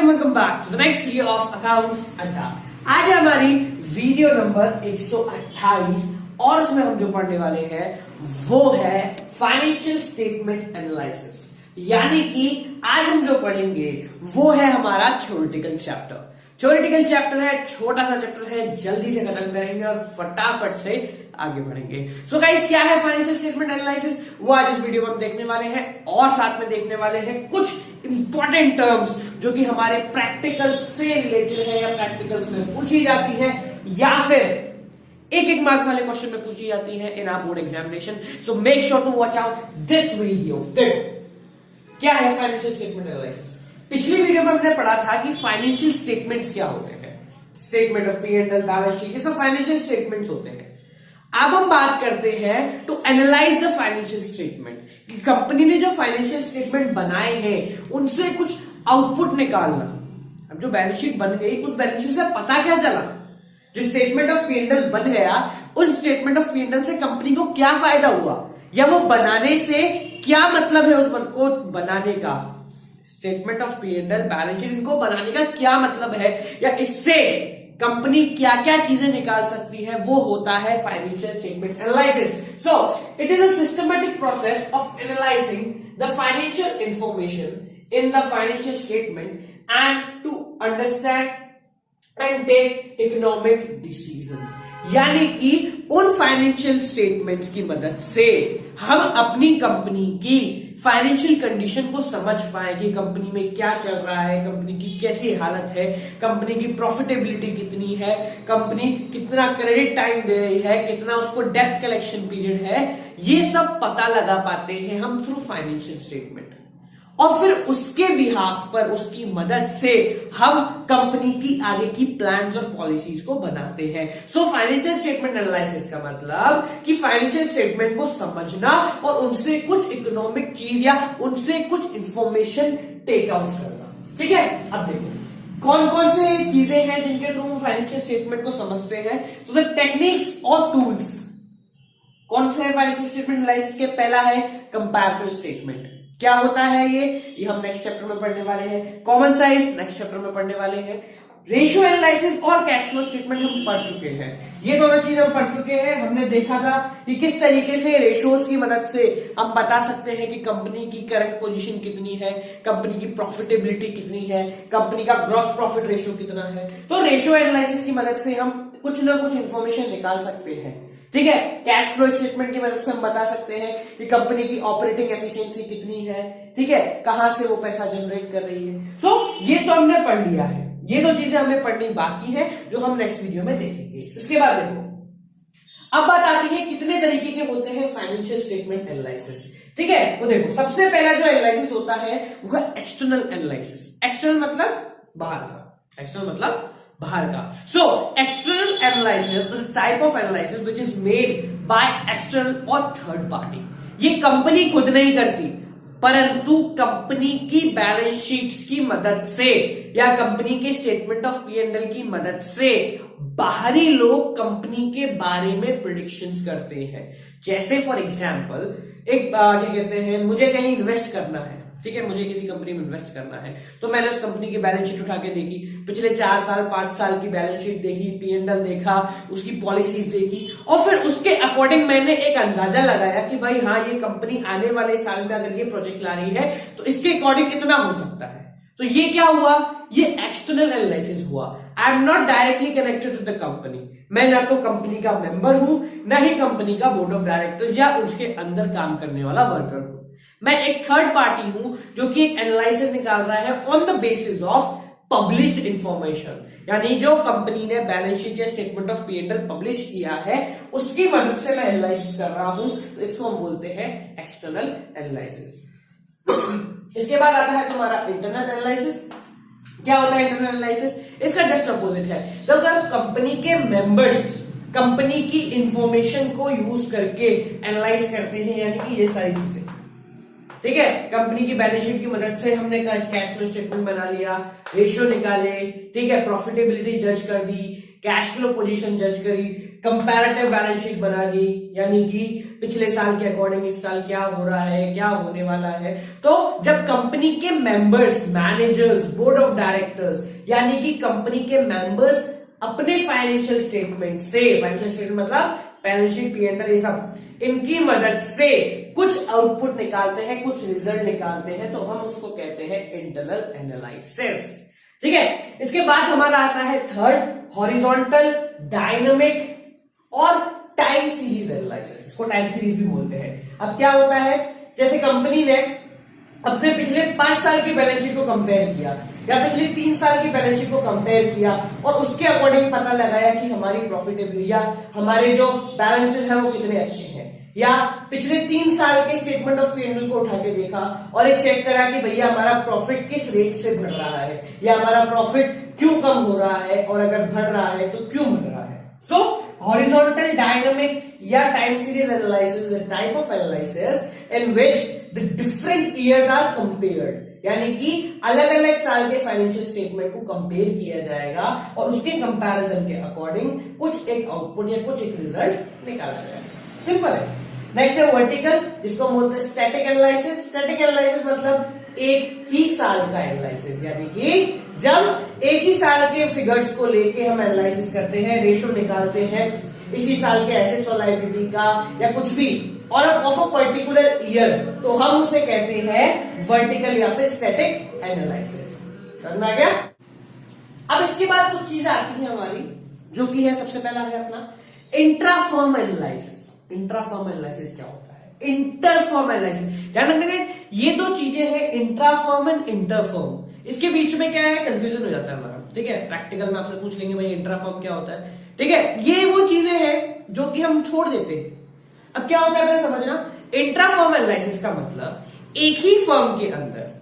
And welcome back to the next video of accounts Adda. आज है हमारी वीडियो नंबर 128 और उसमें हम जो पढ़ने वाले हैं वो है फाइनेंशियल स्टेटमेंट एनालिसिस। यानी कि आज हम जो पढ़ेंगे वो है हमारा थ्योरेटिकल चैप्टर। थ्योरेटिकल चैप्टर है, छोटा सा चैप्टर है, जल्दी से खत्म करेंगे और फटाफट से आगे बढ़ेंगे। सो गाइस, क्या है फाइनेंशियल स्टेटमेंट एनालिसिस, वो आज इस वीडियो में हम देखने वाले हैं और साथ में देखने वाले हैं कुछ इंपॉर्टेंट टर्म्स जो कि हमारे प्रैक्टिकल से रिलेटेड है या प्रैक्टिकल्स में पूछी जाती है या फिर एक मार्क वाले क्वेश्चन में पूछी जाती है in our board examination. So make sure to watch out this video. देखो क्या है फाइनेंशियल स्टेटमेंट एनालिसिस। पिछली वीडियो में हमने पढ़ा था कि फाइनेंशियल स्टेटमेंट्स क्या होते हैं, statement of P&L, balance sheet, ये सब फाइनेंशियल स्टेटमेंट्स होते हैं। अब हम बात करते हैं to analyse the financial statement कि कंपनी ने जो फाइनेंशियल स्टेटमेंट बनाए हैं उनसे कुछ आउटपुट निकालना। अब जो बैलेंस शीट बन गई उस बैलेंस शीट से पता क्या चला, जो स्टेटमेंट ऑफ P&L बन गया उस स्टेटमेंट ऑफ P&L से कंपनी को क्या फायदा हुआ या वो बनाने से क्या मतलब है उसको बनाने का। Statement of P&L, balance sheet, इनको बनाने का क्या मतलब है या इससे कंपनी क्या क्या चीजें निकाल सकती है, वो होता है financial statement analysis. So it is a systematic process of analysing the financial information in the financial statement and to understand and take economic decisions. यानी कि उन फाइनेंशियल स्टेटमेंट्स की मदद से हम अपनी कंपनी की फाइनेंशियल कंडीशन को समझ पाए कि कंपनी में क्या चल रहा है, कंपनी की कैसी हालत है, कंपनी की प्रॉफिटेबिलिटी कितनी है, कंपनी कितना क्रेडिट टाइम दे रही है, कितना उसको डेब्ट कलेक्शन पीरियड है, ये सब पता लगा पाते हैं हम थ्रू फाइनेंशियल स्टेटमेंट। और फिर उसके बिहाफ पर, उसकी मदद से हम कंपनी की आगे की प्लान्स और पॉलिसीज को बनाते हैं। सो फाइनेंशियल स्टेटमेंट एनालिसिस का मतलब कि फाइनेंशियल स्टेटमेंट को समझना और उनसे कुछ इकोनॉमिक चीज या उनसे कुछ इंफॉर्मेशन टेक आउट करना। ठीक है, अब देखो कौन कौन से चीजें हैं जिनके थ्रू हम फाइनेंशियल स्टेटमेंट को समझते हैं। तो द टेक्निक्स और टूल्स कौन से फाइनेंशियल स्टेटमेंट एनालिसिस के, पहला है कंपैरेटिव स्टेटमेंट। क्या होता है ये हम नेक्स्ट चैप्टर में पढ़ने वाले हैं। कॉमन साइज नेक्स्ट चैप्टर में पढ़ने वाले हैं। रेशियो एनालिसिस और कैश फ्लो स्टेटमेंट हम पढ़ चुके हैं। ये दोनों चीज हम पढ़ चुके हैं। हमने देखा था कि किस तरीके से रेशियोज की मदद से हम बता सकते हैं कि कंपनी की करंट पोजीशन कितनी है, कंपनी की प्रॉफिटेबिलिटी कितनी है, कंपनी का ग्रॉस प्रॉफिट रेशियो कितना है। तो रेशियो एनालिसिस की मदद से हम कुछ ना कुछ इंफॉर्मेशन निकाल सकते हैं। ठीक है, कैश फ्लो स्टेटमेंट की मदद से हम बता सकते हैं कि कंपनी की ऑपरेटिंग एफिशिएंसी कितनी है, ठीक है, कहां से वो पैसा जनरेट कर रही है। सो ये तो हमने पढ़ लिया है। ये दो चीजें हमें पढ़नी बाकी है जो हम नेक्स्ट वीडियो में देखेंगे। इसके बाद देखो, अब बात आती है कितने तरीके के होते हैं फाइनेंशियल स्टेटमेंट एनालिसिस। ठीक है, तो देखो सबसे पहला जो एनालिसिस होता है वो है एक्सटर्नल एनालिसिस। एक्सटर्नल मतलब बाहर का, एक्सटर्नल मतलब बाहर का। So external analysis is type of analysis which is made by external और थर्ड पार्टी। ये कंपनी खुद नहीं करती परंतु कंपनी की बैलेंस शीट की मदद से या कंपनी के स्टेटमेंट ऑफ P&L की मदद से बाहरी लोग कंपनी के बारे में प्रेडिक्शंस करते हैं। जैसे फॉर एग्जांपल एक क्या कहते हैं, मुझे कहीं इन्वेस्ट करना है, ठीक है, मुझे किसी कंपनी में इन्वेस्ट करना है, तो मैंने उस कंपनी की बैलेंस शीट उठा के देखी, पिछले 4 साल 5 साल की बैलेंस शीट देखी, P&L देखा, उसकी पॉलिसीज देखी और फिर उसके अकॉर्डिंग मैंने एक अंदाजा लगाया कि भाई हाँ, ये कंपनी आने वाले साल में अगर ये प्रोजेक्ट ला रही है तो इसके अकॉर्डिंग कितना हो सकता है। तो ये क्या हुआ, ये एक्सटर्नल एनालिसिस हुआ। I am not directly connected to the company. मैं ना तो कंपनी का मेंबर हूं, ना ही कंपनी का बोर्ड ऑफ डायरेक्टर्स या उसके अंदर काम करने वाला वर्कर हूं। मैं एक थर्ड पार्टी हूं जो कि एक एनालिसिस निकाल रहा है on the basis of published information. यानी जो कंपनी ने बैलेंस शीट या स्टेटमेंट ऑफ P&L पब्लिश किया है उसकी मदद से मैं एनालिसिस कर रहा हूं, तो इसको हम बोलते हैं एक्सटर्नल एनालिसिस। इसके बाद आता है तुम्हारा इंटरनल एनालिसिस। क्या होता है इंटरनल एनालिसिस, इसका जस्ट अपोजिट है। जब कंपनी के मेंबर्स कंपनी की इंफॉर्मेशन को यूज करके एनालाइज करते हैं, यानी कि ये सारी चीजें, ठीक है, कंपनी की बैलेंस शीट की मदद से हमने कैश फ्लो स्टेटमेंट बना लिया, रेशियो निकाले, ठीक है, प्रॉफिटेबिलिटी जज कर दी, कैश फ्लो पोजीशन जज करी, कंपैरेटिव बैलेंस शीट बना दी, यानी कि पिछले साल के अकॉर्डिंग इस साल क्या हो रहा है, क्या होने वाला है। तो जब कंपनी के members, managers, board of directors, यानी कि कंपनी के मेंबर्स अपने फाइनेंशियल स्टेटमेंट से, फाइनेंशियल स्टेटमेंट मतलब बैलेंस शीट, पी&एल, ये सब, इनकी मदद से कुछ आउटपुट निकालते हैं, कुछ रिजल्ट निकालते हैं, तो हम उसको कहते हैं इंटरनल एनालिसिस। ठीक है, इसके बाद हमारा आता है थर्ड, हॉरिजॉन्टल, डायनामिक और टाइम सीरीज एनालिसिस। इसको टाइम सीरीज भी बोलते हैं। अब क्या होता है, जैसे कंपनी ने अपने पिछले 5 साल की बैलेंस शीट को कंपेयर किया या पिछले 3 साल की बैलेंस शीट को कंपेयर किया और उसके अकॉर्डिंग पता लगाया कि हमारी प्रॉफिटेबिलिटी या हमारे जो बैलेंसेस हैं वो कितने अच्छे हैं, या पिछले 3 साल के स्टेटमेंट ऑफ पी&एल को उठा के देखा और एक चेक करा कि भैया हमारा प्रॉफिट किस रेट से बढ़ रहा है या हमारा प्रॉफिट क्यों कम हो रहा है और अगर बढ़ रहा है तो क्यों बढ़ रहा है। सो हॉरिजॉन्टल, डायनामिक या time series analysis is a type of analysis in which the different years are compared, यानी कि अलग अलग साल के फाइनेंशियल स्टेटमेंट को कंपेयर किया जाएगा और उसके कंपैरिजन के अकॉर्डिंग कुछ एक आउटपुट या कुछ एक रिजल्ट निकाला जाएगा। सिंपल है। नेक्स्ट है वर्टिकल, जिसको बोलते हैं स्टैटिक एनालिसिस। स्टैटिक एनालिसिस मतलब एक ही साल का एनालिसिस, यानी कि जब एक ही साल के फिगर्स को लेके हम एनालिसिस करते हैं, रेशो निकालते हैं इसी साल के एसेट्स और लायबिलिटी का या कुछ भी, और ऑफ अ पर्टिकुलर ईयर, तो हम उसे कहते हैं वर्टिकल या फिर स्टैटिक एनालिसिस। समझ में आ गया? अब इसके बाद कुछ चीजें आती हैं हमारी, जो कि है सबसे पहला है अपना इंट्राफर्म एनालिसिस। इंट्राफर्म एनालिसिस क्या होता है? Inter-firm analysis. ध्यान रखना, ये दो चीजें हैं, इंट्राफर्म एंड इंटरफर्म। इसके बीच में क्या है, कंफ्यूजन हो जाता है हमारा। ठीक है, प्रैक्टिकल में आपसे पूछ लेंगे भाई इंट्राफर्म क्या होता है। ठीक है, ये वो चीजें हैं जो कि हम छोड़ देते हैं। अब क्या होता है समझना, इंट्राफर्म एनालिसिस का मतलब एक ही फर्म के अंदर,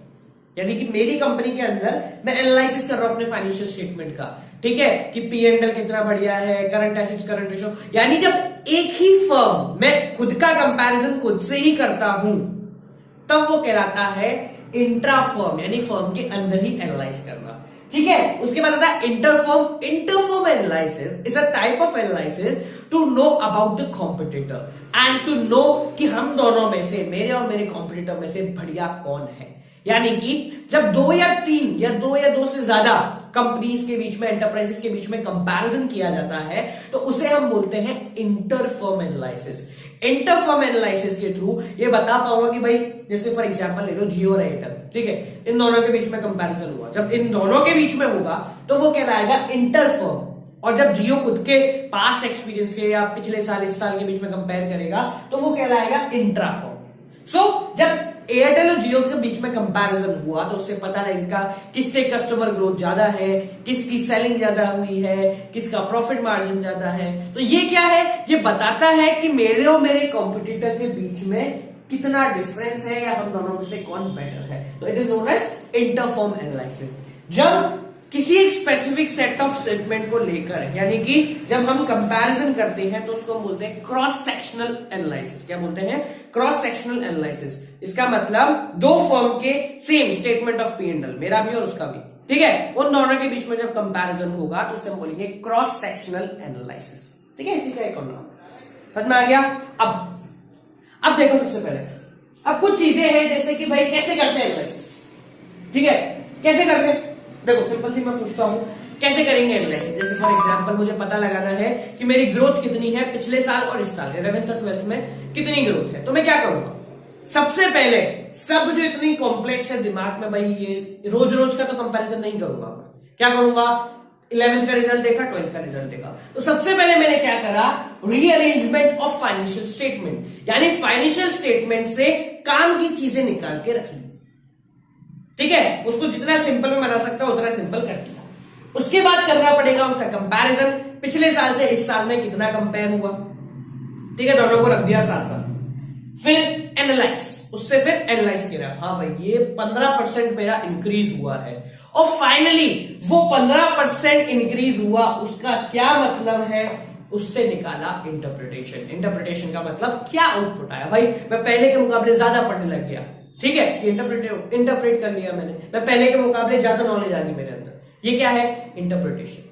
यानी कि मेरी कंपनी के अंदर मैं एनालिसिस कर रहा हूं अपने फाइनेंशियल स्टेटमेंट का, ठीक है, कि पी&एल कितना बढ़िया है, करंट एसेट्स, करंट रेशो, यानी जब एक ही फर्म मैं खुद का कंपैरिजन खुद से ही करता हूं तब वो कहलाता है इंट्राफर्म, यानी फर्म के अंदर ही एनालाइज करना। ठीक है, उसके बाद आता है interfirm. Interfirm analysis is a type of analysis to know about the competitor and to know कि हम दोनों में से, मेरे और मेरे कॉम्पिटिटर में से बढ़िया कौन है। यानी कि जब 2 या 3 या 2 या 2 से ज्यादा कंपनीज के बीच में, एंटरप्राइजेस के बीच में कंपैरिजन किया जाता है तो उसे हम बोलते हैं इंटरफर्म एनालिसिस। इंटरफर्म एनालिसिस के थ्रू ये बता पाऊंगा कि भाई जैसे फॉर एग्जांपल ले लो जियो और एयरटेल, ठीक है, इन दोनों के बीच में कंपैरिजन हुआ, जब इन दोनों के बीच में होगा तो वो कहलाएगा इंटरफर्म। और जब जियो खुद के पास्ट एक्सपीरियंस के या पिछले साल इस साल के बीच में कंपेयर करेगा तो वो कहलाएगा इंट्राफर्म। सो जब एयरटेल और जियो के बीच में कंपैरिजन हुआ तो उससे पता लगेगा किसके कस्टमर ग्रोथ ज्यादा है, किसकी सेलिंग ज्यादा हुई है, किसका प्रॉफिट मार्जिन ज्यादा है। तो ये क्या है, ये बताता है कि मेरे और मेरे कॉम्पिटिटर के बीच में कितना डिफरेंस है या हम दोनों में से कौन बेटर है। तो it is known as interfirm analysis. जब किसी एक स्पेसिफिक सेट ऑफ स्टेटमेंट को लेकर, यानी कि जब हम कंपैरिजन करते हैं तो उसको हम बोलते हैं क्रॉस सेक्शनल एनालिसिस। क्या बोलते हैं? Cross sectional analysis. इसका मतलब दो फर्म के सेम स्टेटमेंट ऑफ पी&एल, मेरा भी और उसका भी, ठीक है, उन दोनों के बीच में जब कंपैरिजन होगा तो उसे हम बोलेंगे क्रॉस सेक्शनल एनालिसिस। ठीक है, इसी का एक और नाम। समझ में आ गया? अब देखो, सबसे पहले अब कुछ चीजें हैं जैसे कि भाई कैसे करते हैं एनालिसिस। ठीक है, कैसे करते हैं? देखो सिंपल सी मैं पूछता हूं कैसे करेंगे एनालिसिस। जैसे फॉर एग्जांपल मुझे पता लगाना है कि मेरी ग्रोथ कितनी है पिछले साल और इस साल 11th और 12th में कितनी ग्रोथ है। तो मैं क्या करूंगा, सबसे पहले सब जो इतनी कॉम्प्लेक्स है दिमाग में, भाई ये रोज रोज का तो कंपैरिजन नहीं करूंगा मैं। क्या करूंगा, 11th का रिजल्ट देखा, 12th का रिजल्ट देखा, तो सबसे पहले मैंने क्या करा, रीअरेंजमेंट ऑफ फाइनेंशियल स्टेटमेंट, यानी फाइनेंशियल स्टेटमेंट से काम की चीजें निकाल के रख ली। ठीक है, उसको जितना सिंपल में बना सकता उतना सिंपल कर दिया। उसके बाद करना पड़ेगा उसका कंपैरिजन, पिछले साल से इस साल में कितना कंपेयर हुआ। ठीक है, दोनों को रख दिया साथ साथ। फिर एनालाइज, उससे फिर एनालाइज किया, हाँ भाई ये 15% मेरा इंक्रीज हुआ है, और फाइनली वो 15% इंक्रीज हुआ उसका क्या मतलब है, उससे निकाला इंटरप्रिटेशन। इंटरप्रिटेशन का मतलब क्या आउटपुट आया, भाई मैं पहले के मुकाबले ज्यादा पढ़ने लग गया, ठीक है, इंटरप्रेट कर लिया मैंने, मैं पहले के मुकाबले ज्यादा नॉलेज आ गई मेरे अंदर, ये क्या है, इंटरप्रिटेशन।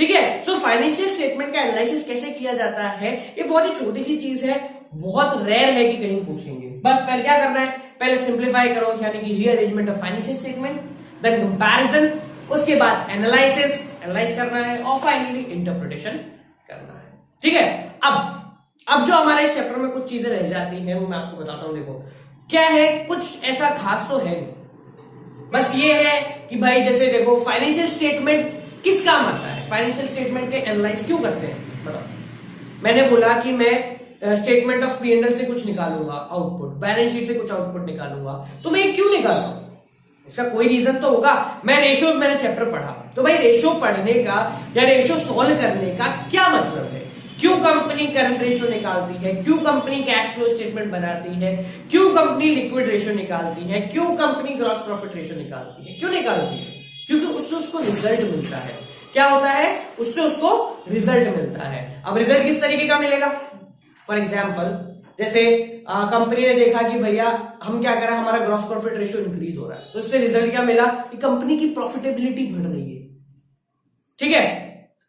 ठीक है। सो फाइनेंशियल स्टेटमेंट का एनालिसिस कैसे किया जाता है, ये बहुत ही छोटी सी चीज है, बहुत रेयर है कि कहीं पूछेंगे। बस पहले क्या करना है, पहले सिंप्लीफाई करो, यानी कि rearrangement of financial statement, then comparison, उसके बाद एनालाइज करना है, और फाइनली इंटरप्रिटेशन करना है। ठीक है। अब जो हमारे इस चैप्टर में कुछ चीजें रह जाती हैं वो मैं आपको बताता हूं। देखो क्या है, कुछ ऐसा खास तो है नहीं, बस ये है कि भाई जैसे देखो फाइनेंशियल स्टेटमेंट किस काम आता है, फाइनेंशियल स्टेटमेंट के एनालाइज क्यों करते हैं बताओ। मैंने बोला कि मैं स्टेटमेंट ऑफ P&L से कुछ निकालूंगा आउटपुट, बैलेंस शीट से कुछ आउटपुट निकालूंगा, तो मैं क्यों निकाल रहा हूं, इसका कोई रीजन तो होगा। मैंने चैप्टर पढ़ा, तो भाई रेशियो पढ़ने का या रेशियो सॉल्व करने का क्या मतलब है, क्यों कंपनी करंट रेशियो निकालती है, क्यों कंपनी कैश फ्लो स्टेटमेंट बनाती है, क्यों कंपनी लिक्विड रेशियो निकालती है, क्यों कंपनी ग्रॉस प्रॉफिट रेशियो निकालती है, क्यों निकालती है, क्योंकि उससे उसको रिजल्ट मिलता है। क्या होता है, उससे उसको रिजल्ट मिलता है। अब रिजल्ट किस तरीके का मिलेगा, फॉर एग्जाम्पल जैसे कंपनी ने देखा कि भैया हम क्या कर रहे हैं, हमारा ग्रॉस प्रॉफिट रेशियो इंक्रीज हो रहा है, तो इससे रिजल्ट क्या मिला कि कंपनी की प्रॉफिटेबिलिटी बढ़ रही है। ठीक है,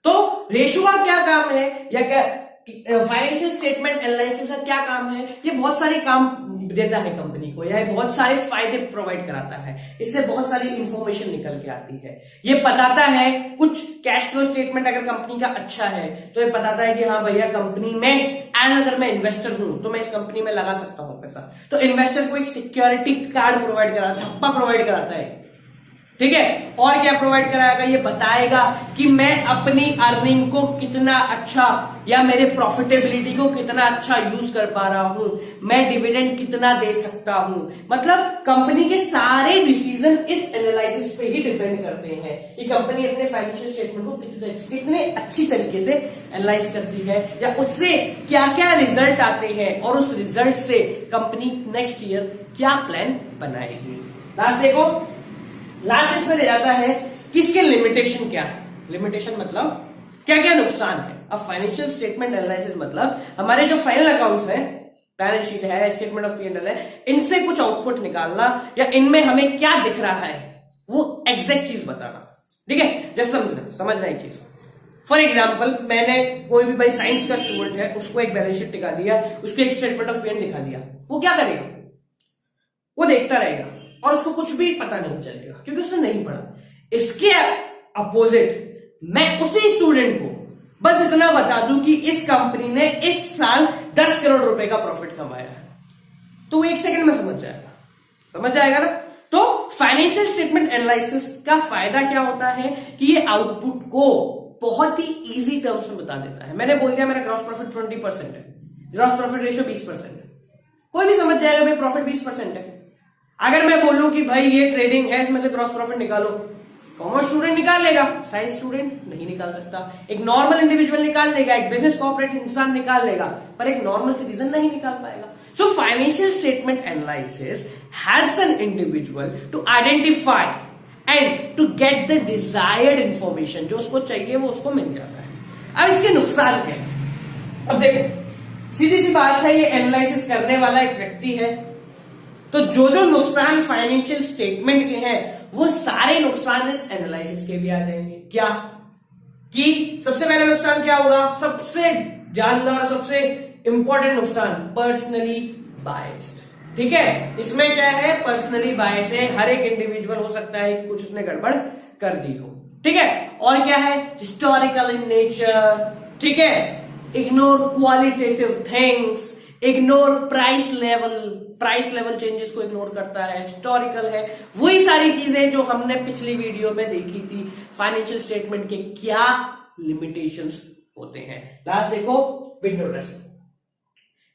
तो रेशियो का क्या काम है, या क्या फाइनेंशियल स्टेटमेंट एनालिसिस का क्या काम है, ये बहुत सारे काम देता है कंपनी को, या बहुत सारे फायदे प्रोवाइड कराता है, इससे बहुत सारी इंफॉर्मेशन निकल के आती है। ये बताता है कुछ कैश फ्लो स्टेटमेंट अगर कंपनी का अच्छा है तो ये बताता है कि हाँ भैया कंपनी में अगर मैं इन्वेस्टर हूं तो मैं इस कंपनी में लगा सकता हूं पैसा, तो इन्वेस्टर को एक सिक्योरिटी कार्ड प्रोवाइड कराता है, थप्पा प्रोवाइड कराता है। ठीक है, और क्या प्रोवाइड कराएगा, ये बताएगा कि मैं अपनी अर्निंग को कितना अच्छा या मेरे प्रॉफिटेबिलिटी को कितना अच्छा यूज कर पा रहा हूं, मैं डिविडेंड कितना दे सकता हूं। मतलब कंपनी के सारे डिसीजन इस एनालिसिस पे ही डिपेंड करते हैं कि कंपनी अपने फाइनेंशियल स्टेटमेंट को कितने अच्छी तरीके से एनालाइज करती है, या उससे क्या क्या रिजल्ट आते हैं, और उस रिजल्ट से कंपनी नेक्स्ट ईयर क्या प्लान बनाएगी। लास्ट इसमें रह जाता है कि इसके लिमिटेशन क्या है। लिमिटेशन मतलब क्या क्या नुकसान है। अब फाइनेंशियल स्टेटमेंट एनालिसिस मतलब हमारे जो फाइनल अकाउंट्स हैं, बैलेंस शीट है, स्टेटमेंट ऑफ P&L है, इनसे कुछ आउटपुट निकालना, या इनमें हमें क्या दिख रहा है वो एग्जैक्ट चीज बताना। ठीक है, जैसे समझना एक चीज। फॉर एग्जाम्पल मैंने कोई भी भाई साइंस का स्टूडेंट है, उसको एक बैलेंस शीट दिखा दिया, उसको एक स्टेटमेंट ऑफ P&L दिखा दिया, वो क्या करेगा, वो देखता रहेगा और उसको कुछ भी पता नहीं चलेगा क्योंकि उसने नहीं पढ़ा। इसके अपोजिट मैं उसी स्टूडेंट को बस इतना बता दूं कि इस कंपनी ने इस साल 10 करोड़ रुपए का प्रॉफिट कमाया है, तो वो 1 सेकंड में समझ जाएगा ना। तो फाइनेंशियल स्टेटमेंट एनालिसिस का फायदा क्या होता है कि ये आउटपुट को बहुत ही इजी टर्म्स में बता देता है। मैंने बोल दिया मेरा ग्रॉस प्रॉफिट 20% है, ग्रॉस प्रॉफिट रेशियो 20% है, कोई भी समझ जाएगा भाई प्रॉफिट 20% है। अगर मैं बोलूं कि भाई ये ट्रेडिंग है, इसमें से ग्रॉस प्रॉफिट निकालो, कॉमर्स स्टूडेंट निकाल लेगा, साइंस स्टूडेंट नहीं निकाल सकता। एक नॉर्मल इंडिविजुअल निकाल लेगा, एक बिजनेस कॉर्पोरेट इंसान निकाल लेगा, पर एक नॉर्मल सिटीजन नहीं निकाल पाएगा। So financial statement analysis helps an individual to identify and to get the desired information, जो उसको चाहिए वो उसको मिल जाता है। अब इसके नुकसान क्या है, अब देखो सीधी सी बात है, ये एनालिसिस करने वाला एक व्यक्ति है, तो जो जो नुकसान फाइनेंशियल स्टेटमेंट के हैं वो सारे नुकसान इस एनालिसिस के भी आ जाएंगे। क्या कि सबसे पहला नुकसान क्या होगा, सबसे जानदार सबसे इंपॉर्टेंट नुकसान, पर्सनली बायस्ड। ठीक है, इसमें क्या है, पर्सनली बायस है, हर एक इंडिविजुअल हो सकता है कि कुछ उसने गड़बड़ कर दी हो। ठीक है, और क्या है, हिस्टोरिकल इन नेचर। ठीक है, ignore qualitative things, ignore price level changes को इग्नोर करता है, हिस्टोरिकल है, वही सारी चीजें जो हमने पिछली वीडियो में देखी थी। फाइनेंशियल स्टेटमेंट के क्या लिमिटेशंस होते हैं। लास्ट देखो, विंडो ड्रेसिंग।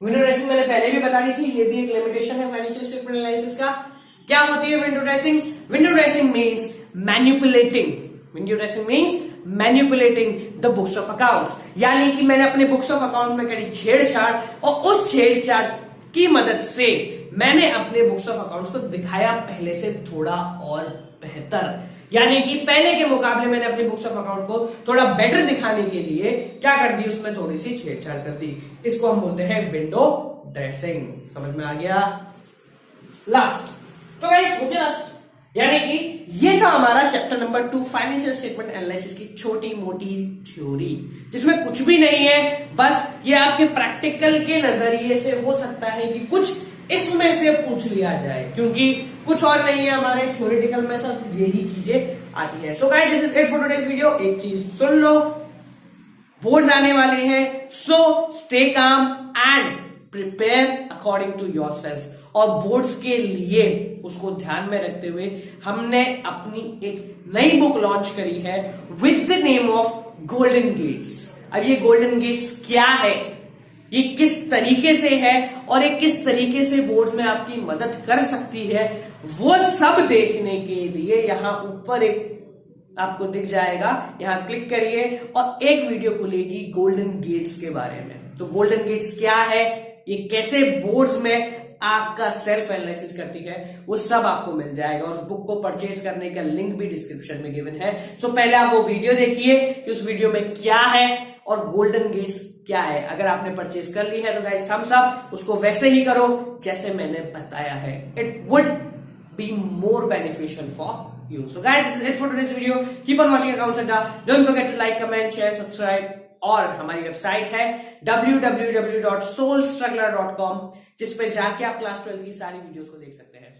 विंडो ड्रेसिंग मैंने पहले भी बता दी थी, ये भी एक लिमिटेशन है फाइनेंशियल स्टेटमेंट एनालिसिस का। क्या होती है window dressing? Window dressing means manipulating. Window dressing means manipulating the books of accounts, यानी कि मैंने अपने बुक्स ऑफ अकाउंट में करी छेड़छाड़, और उस छेड़छाड़ की मदद से मैंने अपने बुक्स ऑफ अकाउंट्स को दिखाया पहले से थोड़ा और बेहतर, यानी कि पहले के मुकाबले मैंने अपने बुक्स ऑफ अकाउंट को थोड़ा बेटर दिखाने के लिए क्या कर दी, उसमें थोड़ी सी छेड़छाड़ कर दी। इसको हम बोलते हैं विंडो ड्रेसिंग। समझ में आ गया? लास्ट तो गाइस हो गया लास्ट, यानी कि ये था हमारा chapter number 2 financial statement analysis की छोटी मोटी थ्योरी, जिसमें कुछ भी नहीं है, बस ये आपके प्रैक्टिकल के नजरिए से हो सकता है कि कुछ इसमें से पूछ लिया जाए, क्योंकि कुछ और नहीं है हमारे थ्योरेटिकल में, सब यही चीजें आती है। So guys, this is it for today's video. एक चीज सुन लो, बोर्ड्स आने वाले हैं, so stay calm and prepare according to yourself. और बोर्ड्स के लिए उसको ध्यान में रखते हुए हमने अपनी एक नई बुक लॉन्च करी है with the name of golden gates. अब ये गोल्डन गेट्स क्या है, ये किस तरीके से है और ये किस तरीके से बोर्ड में आपकी मदद कर सकती है, वो सब देखने के लिए यहां ऊपर एक आपको दिख जाएगा, यहां क्लिक करिए और एक वीडियो खुलेगी गोल्डन गेट्स के बारे में। तो गोल्डन गेट्स क्या है, ये कैसे बोर्ड्स में आपका सेल्फ एनालिसिस करती है, वो सब आपको मिल जाएगा। और उस बुक को परचेज करने का लिंक भी डिस्क्रिप्शन में गिवन है। सो पहले आप वो वीडियो देखिए कि उस वीडियो में क्या है और गोल्डन गेट्स क्या है। अगर आपने परचेज कर ली है तो गाइस थम्स अप, उसको वैसे ही करो जैसे मैंने बताया है। It would be more beneficial for you. So guys, this is it for today's video. Keep on watching Accounts Adda. Don't forget to like, comment, share, subscribe. और हमारी वेबसाइट है www.soulstruggler.com, जिस पे जाके आप क्लास 12 की सारी वीडियोस को देख सकते हैं।